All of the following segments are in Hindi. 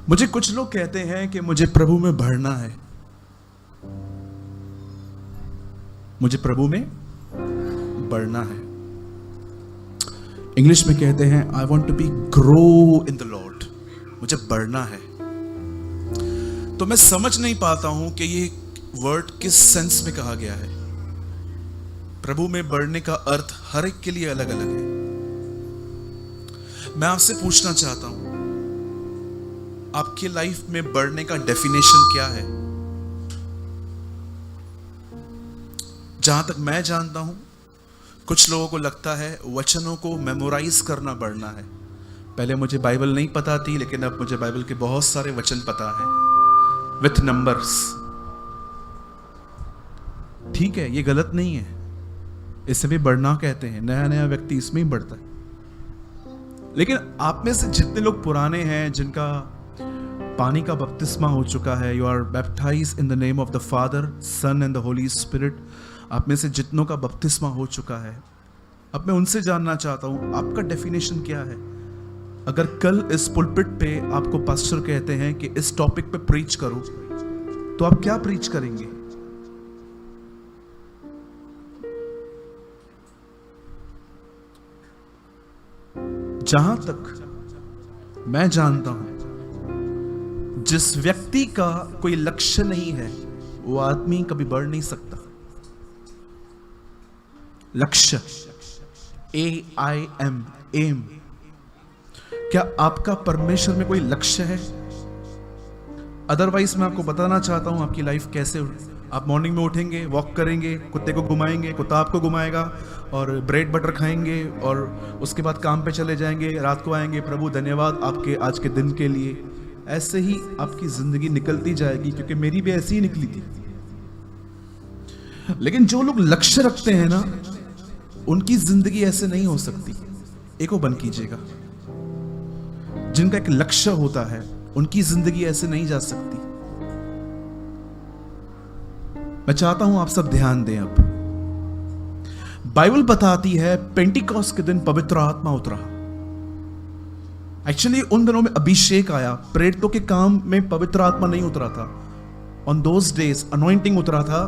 मुझे कुछ लोग कहते हैं कि मुझे प्रभु में बढ़ना है, मुझे प्रभु में बढ़ना है। इंग्लिश में कहते हैं I want to be grow in the Lord, मुझे बढ़ना है। तो मैं समझ नहीं पाता हूं कि ये वर्ड किस सेंस में कहा गया है। प्रभु में बढ़ने का अर्थ हर एक के लिए अलग अलग है। मैं आपसे पूछना चाहता हूं, आपकी लाइफ में बढ़ने का डेफिनेशन क्या है? जहां तक मैं जानता हूं, कुछ लोगों को लगता है वचनों को मेमोराइज करना बढ़ना है। पहले मुझे बाइबल नहीं पता थी, लेकिन अब मुझे बाइबल के बहुत सारे वचन पता है विथ नंबर्स। ठीक है, ये गलत नहीं है, इसे भी बढ़ना कहते हैं। नया नया व्यक्ति इसमें ही बढ़ता है। लेकिन आप में से जितने लोग पुराने हैं, जिनका पानी का बपतिस्मा हो चुका है, you are baptised in the name of the Father, Son and the Holy Spirit, आप में से जितनों का बपतिस्मा हो चुका है, अब मैं उनसे जानना चाहता हूं आपका डेफिनेशन क्या है। अगर कल इस पुलपिट पे आपको पास्टर कहते हैं कि इस टॉपिक पे प्रीच करो, तो आप क्या प्रीच करेंगे? जहां तक मैं जानता हूं, जिस व्यक्ति का कोई लक्ष्य नहीं है, वो आदमी कभी बढ़ नहीं सकता। लक्ष्य, AIM, एम। क्या आपका परमेश्वर में कोई लक्ष्य है? अदरवाइज मैं आपको बताना चाहता हूं आपकी लाइफ कैसे। आप मॉर्निंग में उठेंगे, वॉक करेंगे, कुत्ते को घुमाएंगे, कुत्ता आपको घुमाएगा, और ब्रेड बटर खाएंगे, और उसके बाद काम पे चले जाएंगे, रात को आएंगे, प्रभु धन्यवाद आपके आज के दिन के लिए। ऐसे ही आपकी जिंदगी निकलती जाएगी, क्योंकि मेरी भी ऐसी ही निकली थी। लेकिन जो लोग लक्ष्य रखते हैं ना, उनकी जिंदगी ऐसे नहीं हो सकती। एको बंद कीजिएगा। जिनका एक लक्ष्य होता है, उनकी जिंदगी ऐसे नहीं जा सकती। मैं चाहता हूं आप सब ध्यान दें। अब बाइबल बताती है पेंटिकॉस्ट के दिन पवित्र आत्मा उतरा। एक्चुअली उन दिनों में अभिषेक आया, प्रेरितों के काम में पवित्र आत्मा नहीं उतरा था। ऑन दोज डेज अनॉइंटिंग उतरा था।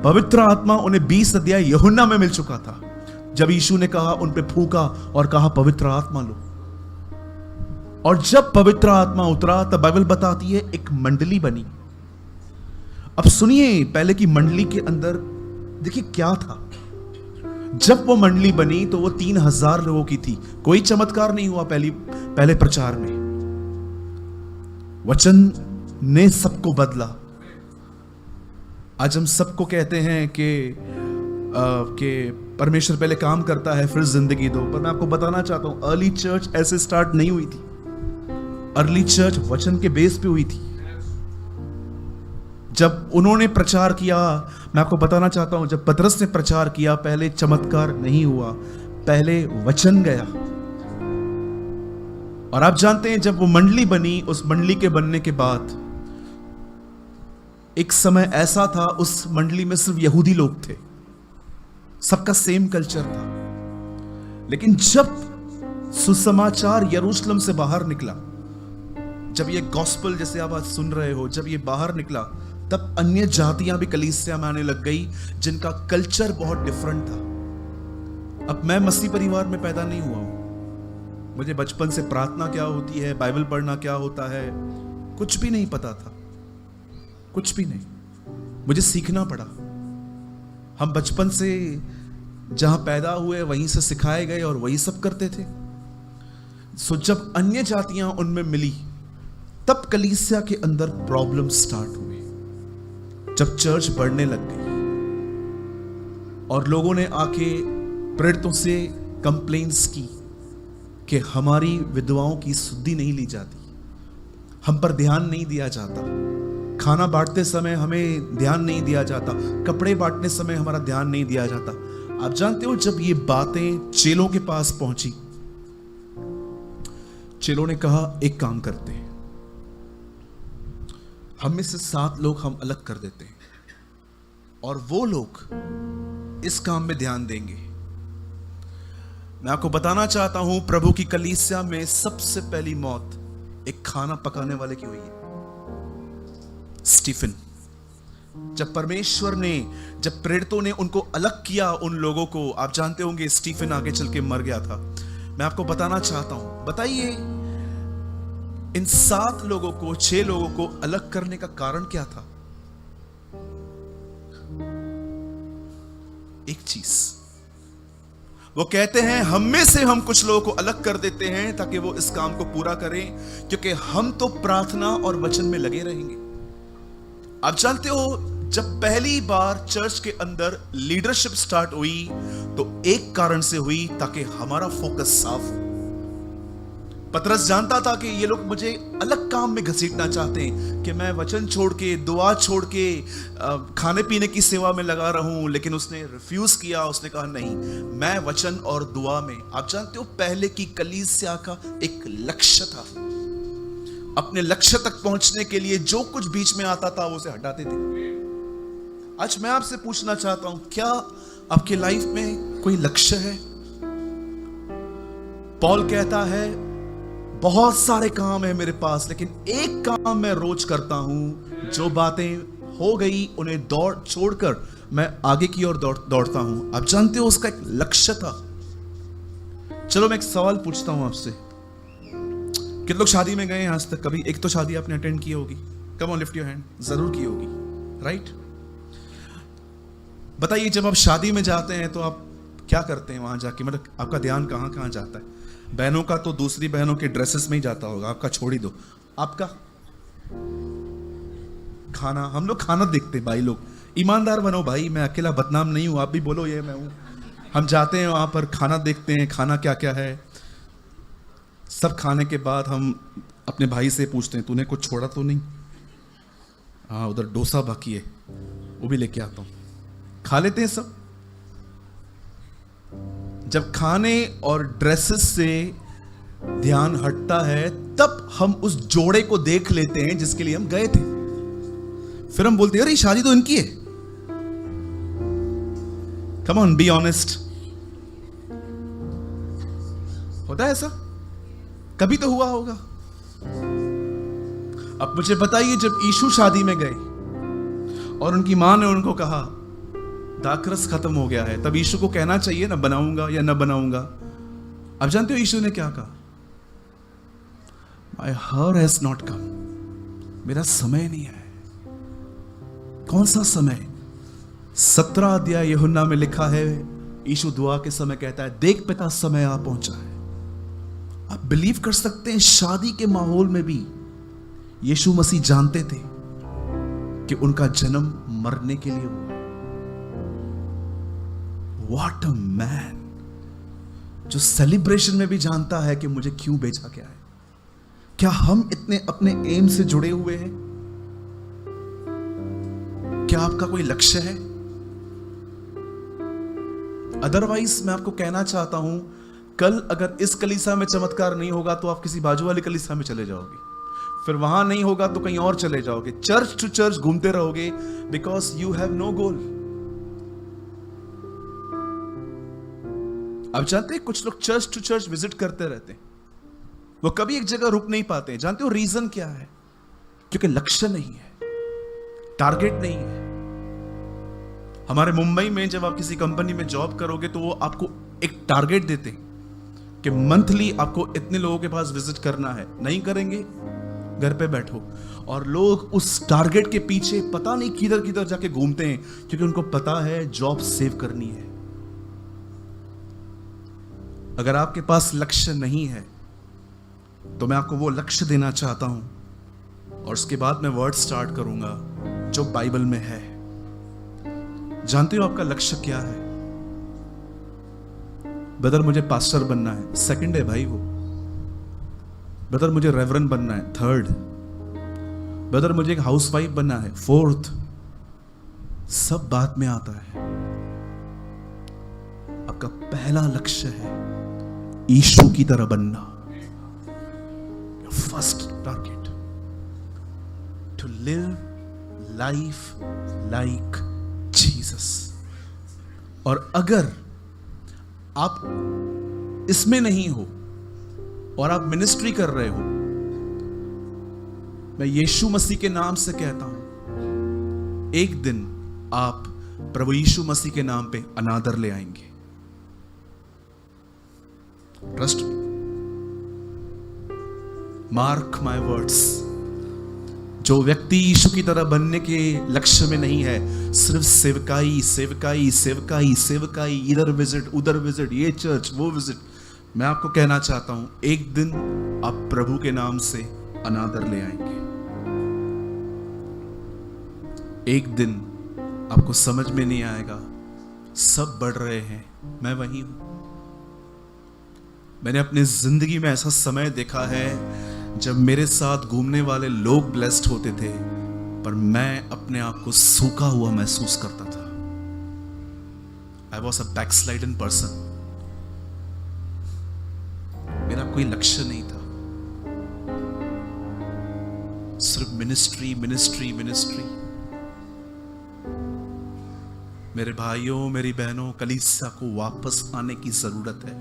पवित्र आत्मा उन्हें 20 अध्याय यूहन्ना में मिल चुका था, जब यीशु ने कहा, उन पे फूका और कहा पवित्र आत्मा लो। और जब पवित्र आत्मा उतरा, तब बाइबल बताती है एक मंडली बनी। अब सुनिए, पहले की मंडली के अंदर देखिए क्या था। जब वो मंडली बनी तो वो 3000 लोगों की थी। कोई चमत्कार नहीं हुआ पहले प्रचार में। वचन ने सबको बदला। आज हम सबको कहते हैं कि परमेश्वर पहले काम करता है, फिर जिंदगी दो। पर मैं आपको बताना चाहता हूं, अर्ली चर्च ऐसे स्टार्ट नहीं हुई थी। अर्ली चर्च वचन के बेस पे हुई थी। जब उन्होंने प्रचार किया, मैं आपको बताना चाहता हूं, जब पतरस ने प्रचार किया, पहले चमत्कार नहीं हुआ, पहले वचन गया। और आप जानते हैं, जब वो मंडली बनी, उस मंडली के बनने के बाद एक समय ऐसा था, उस मंडली में सिर्फ यहूदी लोग थे, सबका सेम कल्चर था। लेकिन जब सुसमाचार यरूशलेम से बाहर निकला, जब ये गॉस्पेल जैसे आप आज सुन रहे हो, जब ये बाहर निकला, तब अन्य जातियां भी कलीसिया में आने लग गई, जिनका कल्चर बहुत डिफरेंट था। अब मैं मसीह परिवार में पैदा नहीं हुआ हूं। मुझे बचपन से प्रार्थना क्या होती है, बाइबल पढ़ना क्या होता है, कुछ भी नहीं पता था। कुछ भी नहीं, मुझे सीखना पड़ा। हम बचपन से जहां पैदा हुए वहीं से सिखाए गए और वही सब करते थे। सो जब अन्य जातियां उनमें मिली, तब कलीसिया के अंदर प्रॉब्लम स्टार्ट हुए। जब चर्च बढ़ने लग गई और लोगों ने आके प्रेरितों से कंप्लेंट्स की कि हमारी विधवाओं की सुधि नहीं ली जाती, हम पर ध्यान नहीं दिया जाता, खाना बांटते समय हमें ध्यान नहीं दिया जाता, कपड़े बांटने समय हमारा ध्यान नहीं दिया जाता। आप जानते हो, जब ये बातें चेलों के पास पहुंची, चेलों ने कहा एक काम करते हैं, हम में से 7 लोग हम अलग कर देते हैं और वो लोग इस काम में ध्यान देंगे। मैं आपको बताना चाहता हूं, प्रभु की कलीसिया में सबसे पहली मौत एक खाना पकाने वाले की हुई है, स्टीफन। जब परमेश्वर ने, जब प्रेरितों ने उनको अलग किया, उन लोगों को, आप जानते होंगे स्टीफन आगे चल के मर गया था। मैं आपको बताना चाहता हूं, बताइए इन 7 लोगों को, 6 लोगों को अलग करने का कारण क्या था? एक चीज, वो कहते हैं हम में से हम कुछ लोगों को अलग कर देते हैं ताकि वो इस काम को पूरा करें, क्योंकि हम तो प्रार्थना और वचन में लगे रहेंगे। आप जानते हो, जब पहली बार चर्च के अंदर लीडरशिप स्टार्ट हुई तो एक कारण से हुई, ताकि हमारा फोकस साफ हो। पतरस जानता था कि ये लोग मुझे अलग काम में घसीटना चाहते हैं, कि मैं वचन छोड़ के, दुआ छोड़ के खाने पीने की सेवा में लगा रहूं, लेकिन उसने रिफ्यूज किया। उसने कहा नहीं, मैं वचन और दुआ में। आप जानते हो, पहले की कलीसिया का एक लक्ष्य था, अपने लक्ष्य तक पहुंचने के लिए जो कुछ बीच में आता था वो उसे हटाते थे। आज मैं आपसे पूछना चाहता हूं, क्या आपकी लाइफ में कोई लक्ष्य है? पॉल कहता है, बहुत सारे काम है मेरे पास, लेकिन एक काम मैं रोज करता हूं, जो बातें हो गई उन्हें छोड़कर मैं आगे की ओर दौड़ता हूं। आप जानते हो, उसका एक लक्ष्य था। चलो मैं एक सवाल पूछता हूं आपसे, कितने लोग शादी में गए हैं आज तक? कभी एक तो शादी आपने अटेंड की होगी। Come on, lift your hand. जरूर की होगी, राइट? बताइए, जब आप शादी में जाते हैं तो आप क्या करते हैं वहां जाके? मतलब आपका ध्यान कहां कहां जाता है? बहनों का तो दूसरी बहनों के ड्रेसेस में ही जाता होगा, आपका छोड़ ही दो। आपका खाना, हम लोग खाना देखते हैं भाई। लोग ईमानदार बनो भाई, मैं अकेला बदनाम नहीं हूं, आप भी बोलो ये मैं हूं। हम जाते हैं वहां पर, खाना देखते हैं, खाना क्या क्या है। सब खाने के बाद हम अपने भाई से पूछते हैं, तूने कुछ छोड़ा तो नहीं? हाँ, उधर डोसा बाकी है, वो भी लेके आता हूं। खा लेते हैं सब। जब खाने और ड्रेसेस से ध्यान हटता है, तब हम उस जोड़े को देख लेते हैं जिसके लिए हम गए थे। फिर हम बोलते हैं, अरे शादी तो इनकी है। Come on, be honest. होता है ऐसा? कभी तो हुआ होगा। अब मुझे बताइए, जब यीशु शादी में गए और उनकी मां ने उनको कहा दाखरस खत्म हो गया है, तब यीशु को कहना चाहिए ना, बनाऊंगा या ना बनाऊंगा। अब जानते हो यीशु ने क्या कहा? My hour has not come, मेरा समय नहीं है। कौन सा समय? 17 अध्याय यूहन्ना में लिखा है, यीशु दुआ के समय कहता है, देख पिता, समय आ पहुंचा है। आप बिलीव कर सकते हैं, शादी के माहौल में भी यीशु मसीह जानते थे कि उनका जन्म मरने के लिए हुआ। What a man! जो सेलिब्रेशन में भी जानता है कि मुझे क्यों भेजा गया है। क्या हम इतने अपने एम से जुड़े हुए हैं? क्या आपका कोई लक्ष्य है? अदरवाइज मैं आपको कहना चाहता हूं, कल अगर इस कलीसिया में चमत्कार नहीं होगा तो आप किसी बाजू वाले कलीसिया में चले जाओगे, फिर वहां नहीं होगा तो कहीं और चले जाओगे। चर्च टू चर्च घूमते रहोगे, बिकॉज यू हैव नो गोल। आप जानते हैं, कुछ लोग चर्च टू चर्च विजिट करते रहते हैं, वो कभी एक जगह रुक नहीं पाते। जानते हो रीजन क्या है? क्योंकि लक्ष्य नहीं है, टारगेट नहीं है। हमारे मुंबई में जब आप किसी कंपनी में जॉब करोगे तो वो आपको एक टारगेट देते हैं कि मंथली आपको इतने लोगों के पास विजिट करना है। नहीं करेंगे, घर पे बैठो। और लोग उस टारगेट के पीछे पता नहीं किधर किधर जाके घूमते हैं, क्योंकि उनको पता है जॉब सेव करनी है। अगर आपके पास लक्ष्य नहीं है तो मैं आपको वो लक्ष्य देना चाहता हूं, और उसके बाद मैं वर्ड स्टार्ट करूंगा जो बाइबल में है। जानते हो आपका लक्ष्य क्या है? ब्रदर मुझे पास्टर बनना है, सेकंड है भाई वो। ब्रदर मुझे रेवरेंड बनना है, थर्ड। ब्रदर मुझे एक हाउसवाइफ बनना है, फोर्थ। सब बाद में आता है। आपका पहला लक्ष्य है यीशु की तरह बनना। First target, to live life like Jesus. और अगर आप इसमें नहीं हो और आप मिनिस्ट्री कर रहे हो मैं यीशु मसीह के नाम से कहता हूं, एक दिन आप प्रभु यीशु मसीह के नाम पे अनादर ले आएंगे। Trust me, mark my words. जो व्यक्ति यीशु की तरह बनने के लक्ष्य में नहीं है, सिर्फ सेवकाई सेवकाई सेवकाई सेवकाई, इधर विजिट उधर विजिट, ये चर्च वो विजिट, मैं आपको कहना चाहता हूं, एक दिन आप प्रभु के नाम से अनादर ले आएंगे। एक दिन आपको समझ में नहीं आएगा, सब बढ़ रहे हैं, मैं वही हूं। मैंने अपनी जिंदगी में ऐसा समय देखा है जब मेरे साथ घूमने वाले लोग ब्लेस्ड होते थे, पर मैं अपने आप को सूखा हुआ महसूस करता था। I was a backslidden person. मेरा कोई लक्ष्य नहीं था, सिर्फ मिनिस्ट्री मिनिस्ट्री मिनिस्ट्री। मेरे भाइयों मेरी बहनों, कलीसिया को वापस आने की जरूरत है।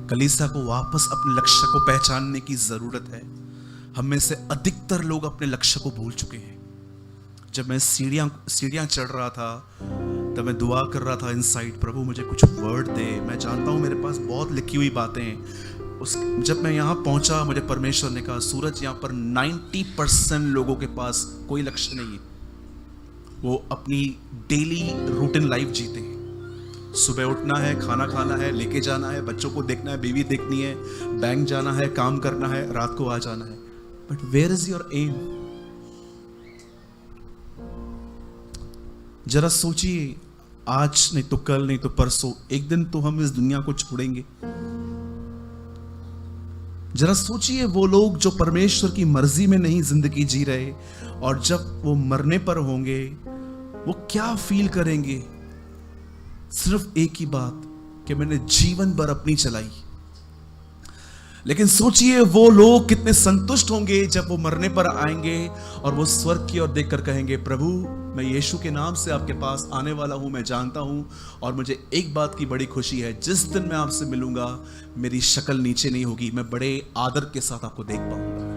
कलीसिया को वापस अपने लक्ष्य को पहचानने की जरूरत है। हम में से अधिकतर लोग अपने लक्ष्य को भूल चुके हैं। जब मैं सीढ़ियां चढ़ रहा था तब मैं दुआ कर रहा था इनसाइड, प्रभु मुझे कुछ वर्ड दे। मैं जानता हूं मेरे पास बहुत लिखी हुई बातें हैं। जब मैं यहां पहुंचा, मुझे परमेश्वर ने कहा, सूरज, यहां पर 90% लोगों के पास कोई लक्ष्य नहीं है। वो अपनी डेली रूटीन लाइफ जीते हैं। सुबह उठना है, खाना खाना है, लेके जाना है, बच्चों को देखना है, बीवी देखनी है, बैंक जाना है, काम करना है, रात को आ जाना है। But where is your aim? जरा सोचिए, आज नहीं तो कल, नहीं तो परसों, एक दिन तो हम इस दुनिया को छोड़ेंगे। जरा सोचिए, वो लोग जो परमेश्वर की मर्जी में नहीं जिंदगी जी रहे, और जब वो मरने पर होंगे वो क्या फील करेंगे? सिर्फ एक ही बात कि मैंने जीवन भर अपनी चलाई। लेकिन सोचिए वो लोग कितने संतुष्ट होंगे जब वो मरने पर आएंगे और वो स्वर्ग की ओर देखकर कहेंगे, प्रभु मैं यीशु के नाम से आपके पास आने वाला हूं, मैं जानता हूं, और मुझे एक बात की बड़ी खुशी है, जिस दिन मैं आपसे मिलूंगा मेरी शक्ल नीचे नहीं होगी, मैं बड़े आदर के साथ आपको देख पाऊंगा।